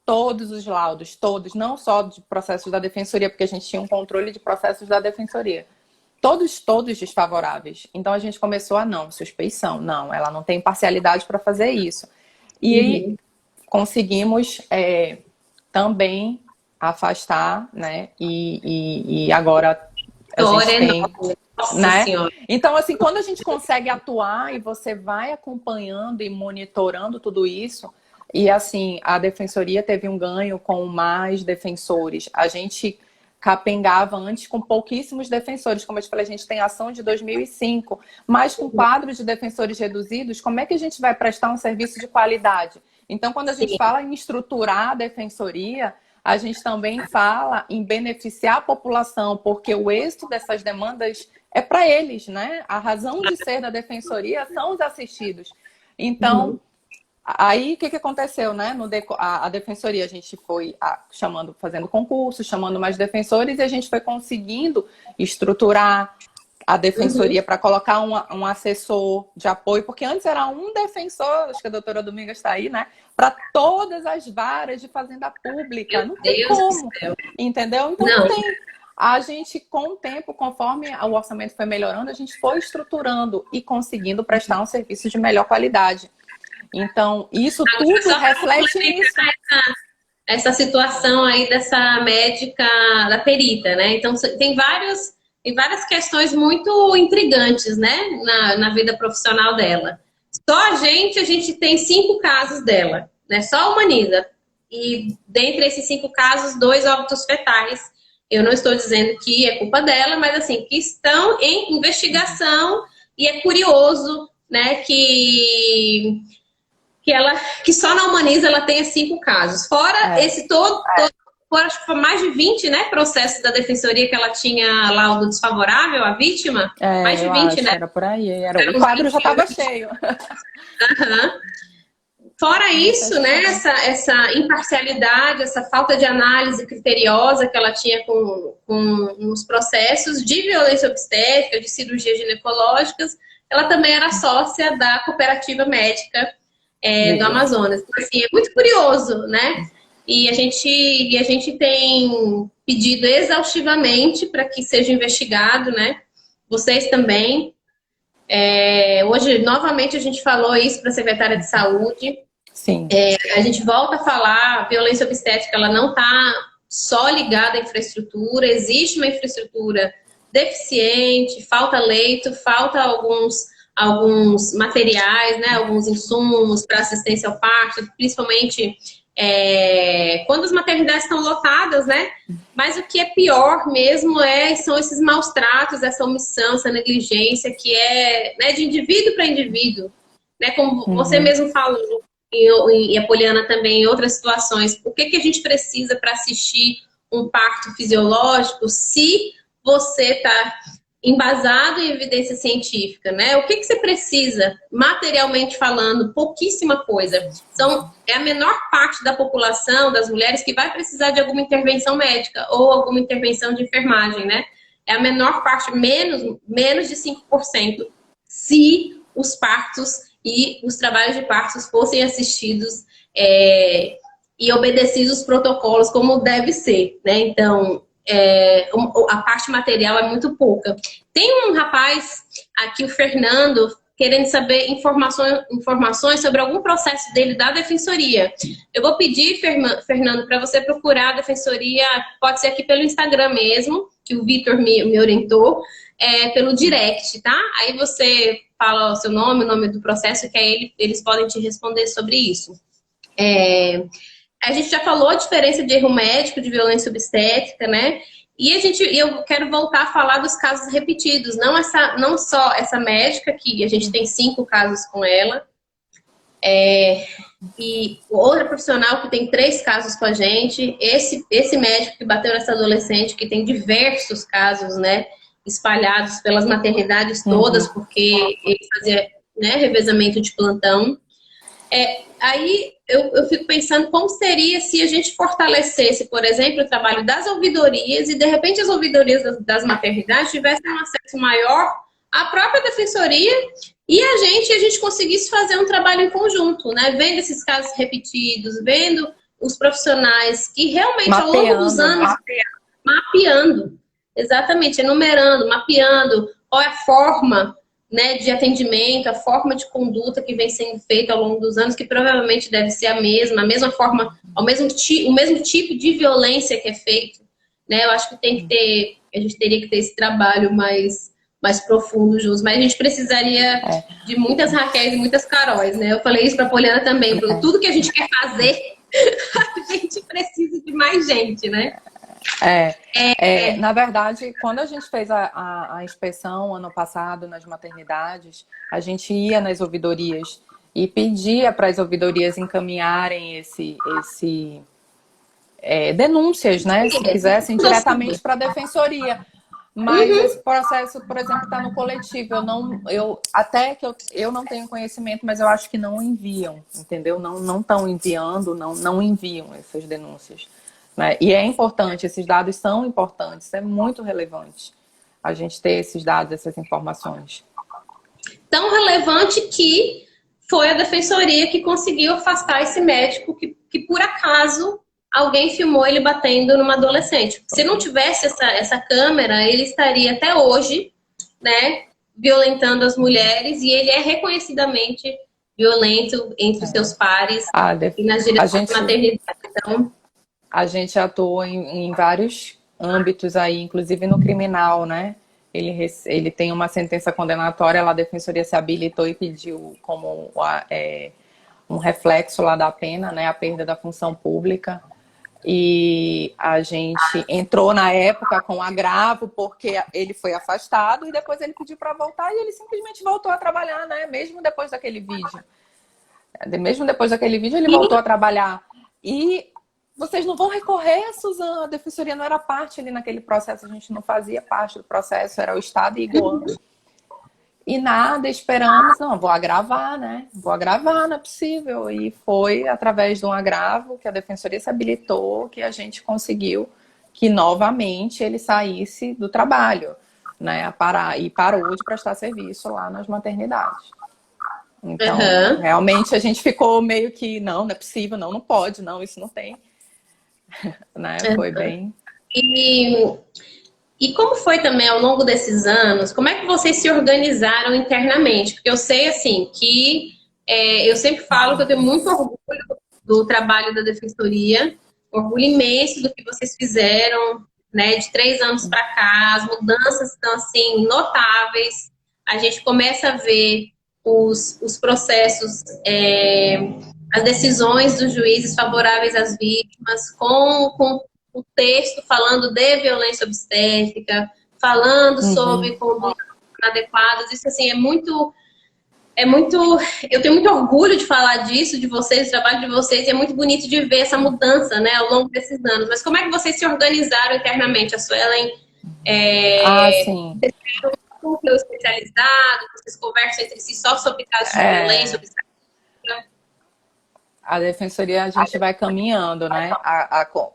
todos os laudos, todos, não só de processos da defensoria, porque a gente tinha um controle de processos da defensoria. Todos desfavoráveis. Então a gente começou suspeição. Não, ela não tem parcialidade para fazer isso. E aí conseguimos também afastar, né? E agora a gente tem... Né? Então, assim, quando a gente consegue atuar e você vai acompanhando e monitorando tudo isso, e assim, a defensoria teve um ganho com mais defensores. A gente capengava antes com pouquíssimos defensores. Como eu te falei, a gente tem ação de 2005, mas com quadros de defensores reduzidos, como é que a gente vai prestar um serviço de qualidade? Então, quando a gente fala em estruturar a defensoria, a gente também fala em beneficiar a população, porque o êxito dessas demandas é para eles, né? A razão de ser da defensoria são os assistidos. Então, aí o que aconteceu, né? A defensoria, a gente foi fazendo concursos, chamando mais defensores, e a gente foi conseguindo estruturar a defensoria para colocar um assessor de apoio, porque antes era um defensor, acho que a doutora Domingas está aí, né? Para todas as varas de fazenda pública. Não tem como, entendeu? Então não tem. A gente, com o tempo, conforme o orçamento foi melhorando, a gente foi estruturando e conseguindo prestar um serviço de melhor qualidade. Então, isso tudo reflete nisso. Essa situação aí dessa médica, da perita, né? Então, tem várias questões muito intrigantes, né? Na vida profissional dela. Só a gente tem 5 casos dela, né? Só a Humaniza. E dentre esses 5 casos, 2 óbitos fetais. Eu não estou dizendo que é culpa dela, mas assim, que estão em investigação, e é curioso, né, que só na Humaniza ela tenha 5 casos. Fora esse fora, acho que foi mais de 20, né, processos da defensoria que ela tinha laudo desfavorável à vítima. Mais de 20, né? Era por aí. O quadro já estava cheio. Fora isso, né, essa imparcialidade, essa falta de análise criteriosa que ela tinha com os processos de violência obstétrica, de cirurgias ginecológicas, ela também era sócia da cooperativa médica do Amazonas. Então, assim, é muito curioso, né? E a gente tem pedido exaustivamente para que seja investigado, né? Vocês também. Hoje, novamente, a gente falou isso para a secretária de Saúde. Sim. A gente volta a falar, a violência obstétrica, ela não está só ligada à infraestrutura, existe uma infraestrutura deficiente, falta leito, falta alguns materiais, né, alguns insumos para assistência ao parto, principalmente quando as maternidades estão lotadas, né? Mas o que é pior mesmo são esses maus tratos, essa omissão, essa negligência que né, de indivíduo para indivíduo, né? Como você mesmo falou, e a Poliana também, em outras situações, o que a gente precisa para assistir um parto fisiológico se você está embasado em evidência científica, né? O que você precisa, materialmente falando? Pouquíssima coisa. É a menor parte da população, das mulheres, que vai precisar de alguma intervenção médica ou alguma intervenção de enfermagem, né? É a menor parte, menos de 5%, se os partos e os trabalhos de partos fossem assistidos e obedecidos os protocolos como deve ser, né? Então, a parte material é muito pouca. Tem um rapaz aqui, o Fernando, querendo saber informações sobre algum processo dele da defensoria. Eu vou pedir, Fernando, para você procurar a defensoria, pode ser aqui pelo Instagram mesmo, que o Vitor me orientou, pelo direct, tá? Aí você fala o seu nome, o nome do processo, que aí eles podem te responder sobre isso. A gente já falou a diferença de erro médico, de violência obstétrica, né? E eu quero voltar a falar dos casos repetidos, não só essa médica, que a gente tem 5 casos com ela, e outra profissional que tem 3 casos com a gente, esse médico que bateu nessa adolescente, que tem diversos casos, né, espalhados pelas maternidades todas, porque ele fazia, né, revezamento de plantão. Aí eu fico pensando como seria se a gente fortalecesse, por exemplo, o trabalho das ouvidorias e, de repente, as ouvidorias das maternidades tivessem um acesso maior à própria defensoria e a gente conseguisse fazer um trabalho em conjunto, né? Vendo esses casos repetidos, vendo os profissionais que realmente, ao longo dos anos, mapeando, exatamente, enumerando, mapeando qual é a forma, né, de atendimento, a forma de conduta que vem sendo feita ao longo dos anos, que provavelmente deve ser a mesma forma, o mesmo tipo de violência que é feito, né? Eu acho que a gente teria que ter esse trabalho mais profundo, Jus, mas a gente precisaria de muitas Raquéis e muitas Caróis, né? Eu falei isso para a Poliana também, Bruno, tudo que a gente quer fazer, a gente precisa de mais gente, né? Na verdade, quando a gente fez a inspeção ano passado nas maternidades, a gente ia nas ouvidorias e pedia para as ouvidorias encaminharem denúncias, né? Se quisessem, diretamente para a defensoria. Mas esse processo, por exemplo, está no coletivo. Eu não tenho conhecimento, mas eu acho que não enviam, entendeu? Não estão enviando, não enviam essas denúncias. Né? E é importante, esses dados são importantes, é muito relevante a gente ter esses dados, essas informações. Tão relevante que foi a defensoria que conseguiu afastar esse médico que por acaso, alguém filmou ele batendo numa adolescente. Se não tivesse essa câmera, ele estaria até hoje, né, violentando as mulheres, e ele é reconhecidamente violento entre os seus pares e nas direções da maternidade. Então, a gente atuou em vários âmbitos aí, inclusive no criminal, né? Ele tem uma sentença condenatória, lá a defensoria se habilitou e pediu como um reflexo lá da pena, né? A perda da função pública. E a gente entrou na época com agravo porque ele foi afastado e depois ele pediu para voltar e ele simplesmente voltou a trabalhar, né? Mesmo depois daquele vídeo. Ele voltou a trabalhar. E vocês não vão recorrer, Suzana? A defensoria não era parte ali naquele processo, a gente não fazia parte do processo, era o Estado igualando. E nada, esperamos, não, vou agravar, né? Vou agravar, não é possível. E foi através de um agravo que a defensoria se habilitou, que a gente conseguiu que novamente ele saísse do trabalho, né? E parou de prestar serviço lá nas maternidades. Então, realmente a gente ficou meio que, não é possível, não pode, não, isso não tem. Né? Foi bem... E como foi também ao longo desses anos, como é que vocês se organizaram internamente? Porque eu sei, assim, que eu sempre falo que eu tenho muito orgulho do trabalho da defensoria, orgulho imenso do que vocês fizeram, né, de 3 anos para cá, as mudanças estão, assim, notáveis. A gente começa a ver os processos, as decisões dos juízes favoráveis às vítimas, com o texto falando de violência obstétrica, falando sobre condutas inadequadas. Isso, assim, é muito... Eu tenho muito orgulho de falar disso, de vocês, do trabalho de vocês, e é muito bonito de ver essa mudança, né, ao longo desses anos. Mas como é que vocês se organizaram internamente? A Suelen, sim. Vocês têm um núcleo especializado, vocês conversam entre si só sobre casos de violência obstétrica? A defensoria a gente vai caminhando, né?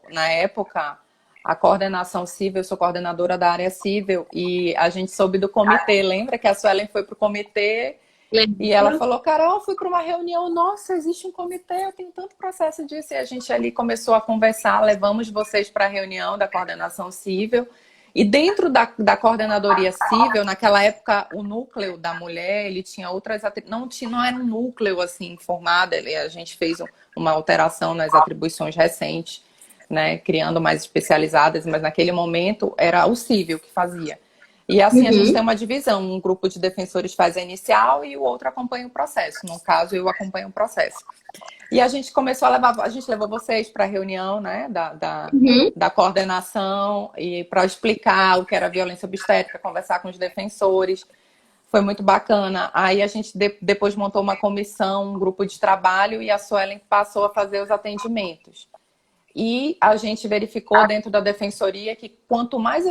Na época, a coordenação civil, eu sou coordenadora da área civil, e a gente soube do comitê. Lembra que a Suelen foi para o comitê E ela falou, Carol, fui para uma reunião, nossa, existe um comitê, eu tenho tanto processo disso. E a gente ali começou a conversar, levamos vocês para a reunião da coordenação cível. E dentro da coordenadoria cível, naquela época, o núcleo da mulher, ele tinha outras... Não era um núcleo assim formado, a gente fez uma alteração nas atribuições recentes, né, criando mais especializadas, mas naquele momento era o cível que fazia. E assim a gente tem uma divisão, um grupo de defensores faz a inicial e o outro acompanha o processo. No caso, eu acompanho o processo. E a gente começou a levar, a gente levou vocês para a reunião, né, da coordenação e para explicar o que era violência obstétrica, conversar com os defensores. Foi muito bacana. Aí a gente depois montou uma comissão, um grupo de trabalho e a Suelen passou a fazer os atendimentos. E a gente verificou dentro da defensoria que quanto mais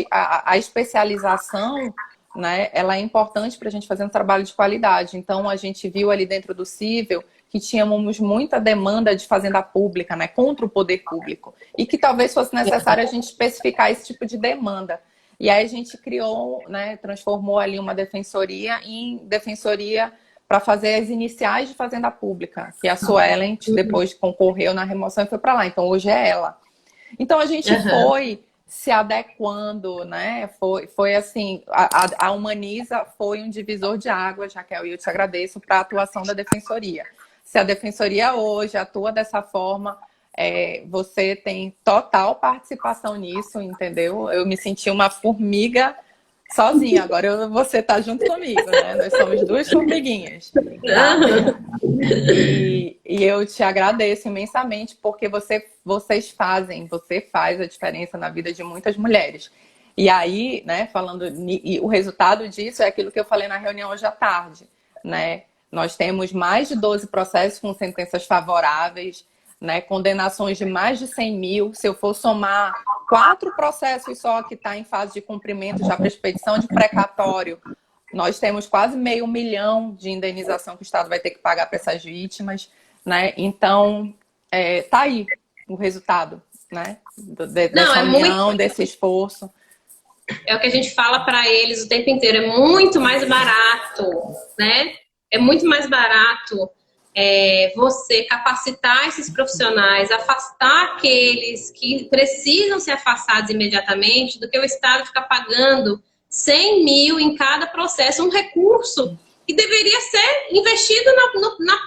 a especialização, né, ela é importante para a gente fazer um trabalho de qualidade. Então, a gente viu ali dentro do cível que tínhamos muita demanda de fazenda pública, né, contra o poder público. E que talvez fosse necessário a gente especificar esse tipo de demanda. E aí a gente criou, né, transformou ali uma defensoria em defensoria para fazer as iniciais de fazenda pública, que a Suelen depois concorreu na remoção e foi para lá. Então, hoje é ela. Então, a gente foi se adequando, né? Foi assim, a Humaniza foi um divisor de águas, Raquel, e eu te agradeço para a atuação da defensoria. Se a defensoria hoje atua dessa forma, você tem total participação nisso, entendeu? Eu me senti uma formiga sozinha, agora você tá junto comigo, né? Nós somos duas formiguinhas. Tá? E eu te agradeço imensamente porque você faz a diferença na vida de muitas mulheres. E aí, né, e o resultado disso é aquilo que eu falei na reunião hoje à tarde, né? Nós temos mais de 12 processos com sentenças favoráveis, né, condenações de mais de 100 mil. Se eu for somar 4 processos só que está em fase de cumprimento já para expedição de precatório, nós temos quase 500 mil de indenização que o Estado vai ter que pagar para essas vítimas, né? Então, tá aí o resultado, né? Dessa união, desse esforço. É o que a gente fala para eles o tempo inteiro, é muito mais barato, né? É muito mais barato você capacitar esses profissionais, afastar aqueles que precisam ser afastados imediatamente, do que o Estado ficar pagando 100 mil em cada processo, um recurso que deveria ser investido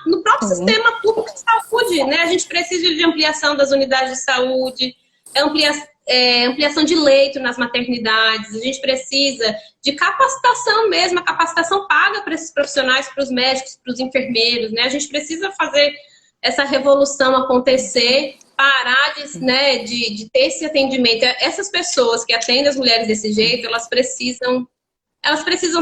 no próprio sistema público de saúde, né? A gente precisa de ampliação das unidades de saúde, ampliação de leito nas maternidades, a gente precisa de capacitação mesmo, a capacitação paga para esses profissionais, para os médicos, para os enfermeiros, né? A gente precisa fazer essa revolução acontecer, parar de ter esse atendimento. Essas pessoas que atendem as mulheres desse jeito, elas precisam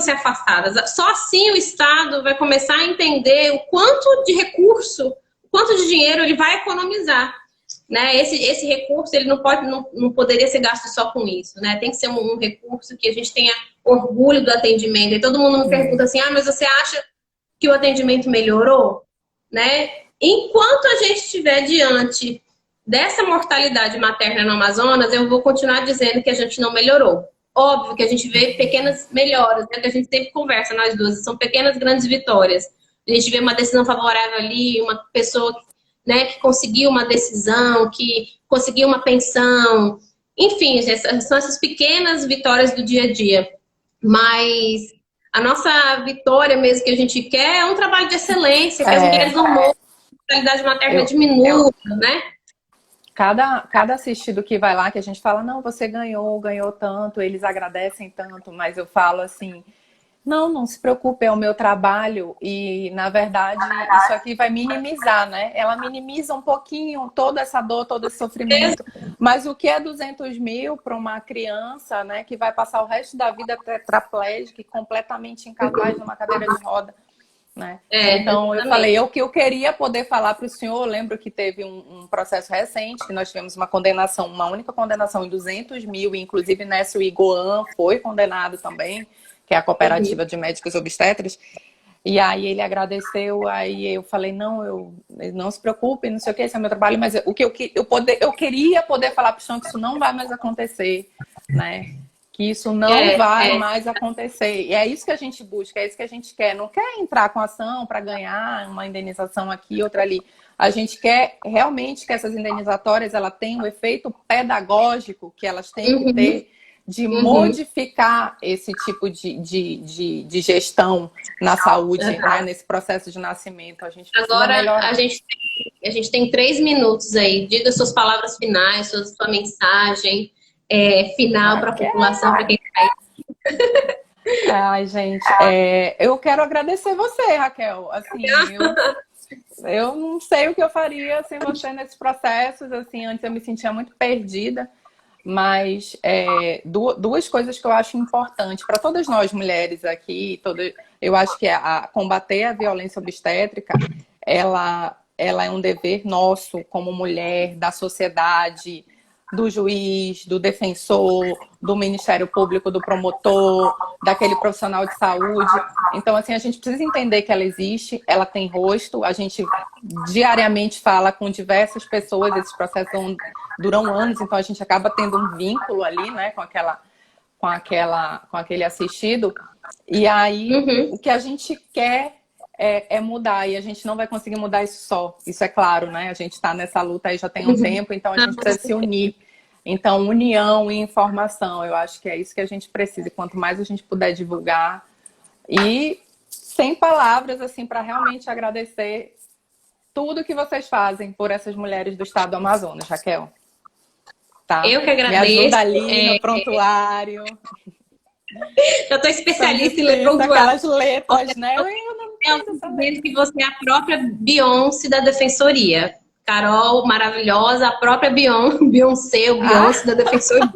ser afastadas. Só assim o Estado vai começar a entender o quanto de recurso, o quanto de dinheiro ele vai economizar. Né? Esse recurso ele não poderia ser gasto só com isso, né? Tem que ser um recurso que a gente tenha orgulho do atendimento. E todo mundo me pergunta assim, mas você acha que o atendimento melhorou? Né? Enquanto a gente estiver diante dessa mortalidade materna no Amazonas, eu vou continuar dizendo que a gente não melhorou. Óbvio que a gente vê pequenas melhoras, né? Que a gente sempre conversa, nós duas, são pequenas grandes vitórias. A gente vê uma decisão favorável ali, uma pessoa que conseguiu uma decisão, que conseguiu uma pensão. Enfim, são essas pequenas vitórias do dia a dia. Mas a nossa vitória mesmo que a gente quer é um trabalho de excelência, que as mulheres não morram, a mortalidade materna diminua, né? Cada assistido que vai lá, que a gente fala, não, você ganhou tanto, eles agradecem tanto, mas eu falo assim... Não se preocupe, é o meu trabalho e, na verdade, isso aqui vai minimizar, né? Ela minimiza um pouquinho toda essa dor, todo esse sofrimento, mas o que é 200 mil para uma criança, né, que vai passar o resto da vida tetraplégica e completamente incapaz numa cadeira de roda, né? Então, eu falei, eu queria poder falar para o senhor, eu lembro que teve um processo recente, que nós tivemos uma única condenação em 200 mil, e inclusive nessa o Igoan foi condenado também, que é a cooperativa de médicos obstetras, e aí ele agradeceu, aí eu falei, não se preocupe, não sei o que, esse é o meu trabalho, mas o que eu queria poder falar para o senhor que isso não vai mais acontecer, né? que isso não vai mais acontecer. E é isso que a gente busca, é isso que a gente quer. Não quer entrar com ação para ganhar uma indenização aqui, outra ali. A gente quer realmente que essas indenizatórias ela tenham o efeito pedagógico que elas têm que ter, de modificar esse tipo de gestão na saúde, né, nesse processo de nascimento. A gente Agora, a gente tem 3 minutos aí. Diga suas palavras finais, sua mensagem final para a população, para quem está aí. Ai, gente, eu quero agradecer você, Raquel. Assim, eu não sei o que eu faria sem você nesses processos. Assim, antes eu me sentia muito perdida. Mas duas coisas que eu acho importantes para todas nós mulheres aqui, eu acho que combater a violência obstétrica, ela é um dever nosso como mulher, da sociedade, do juiz, do defensor, do Ministério Público, do promotor, daquele profissional de saúde. Então, assim, a gente precisa entender que ela existe, ela tem rosto, a gente diariamente fala com diversas pessoas, esses processos duram anos, então a gente acaba tendo um vínculo ali, né, com aquele assistido. E aí, o que a gente quer é mudar, e a gente não vai conseguir mudar isso só. Isso é claro, né? A gente está nessa luta aí já tem um tempo, então a gente precisa se unir. Então, união e informação, eu acho que é isso que a gente precisa. E quanto mais a gente puder divulgar, e sem palavras, assim, para realmente agradecer tudo que vocês fazem por essas mulheres do estado do Amazonas, Raquel. Tá? Eu que agradeço. Me ajuda ali no prontuário. Eu estou especialista em ler prontuário. Aquelas letras, né? Eu dizendo que você é a própria Beyoncé da Defensoria. Carol, maravilhosa, a própria Beyoncé, o Beyoncé da Defensoria.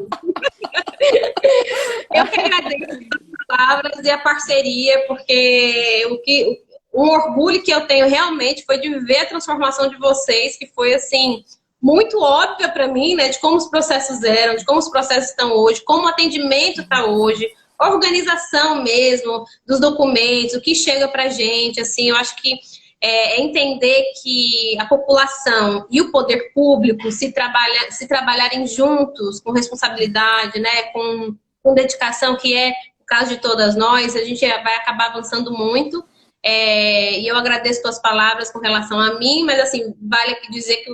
Eu que agradeço as palavras e a parceria, porque o orgulho que eu tenho realmente foi de ver a transformação de vocês, que foi assim muito óbvia para mim, né, de como os processos eram, de como os processos estão hoje, como o atendimento está hoje, a organização mesmo dos documentos, o que chega para a gente, assim, eu acho que entender que a população e o poder público se trabalharem juntos, com responsabilidade, né, com dedicação, que é o caso de todas nós, a gente vai acabar avançando muito. E eu agradeço suas palavras com relação a mim, mas assim, vale aqui dizer que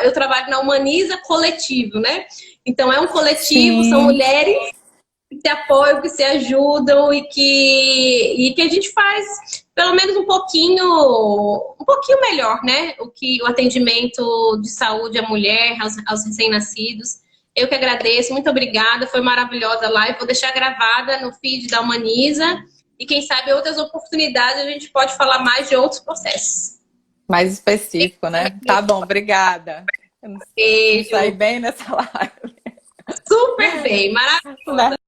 eu trabalho na Humaniza Coletivo, né? Então é um coletivo, sim, são mulheres que se apoiam, que se ajudam e que a gente faz pelo menos um pouquinho melhor, né? O atendimento de saúde à mulher, aos recém-nascidos. Eu que agradeço, muito obrigada, foi maravilhosa a live. Vou deixar gravada no feed da Humaniza. E quem sabe outras oportunidades a gente pode falar mais de outros processos. Mais específico, né? Tá bom, obrigada. Beijo. Saí bem nessa live. Super bem, maravilhosa.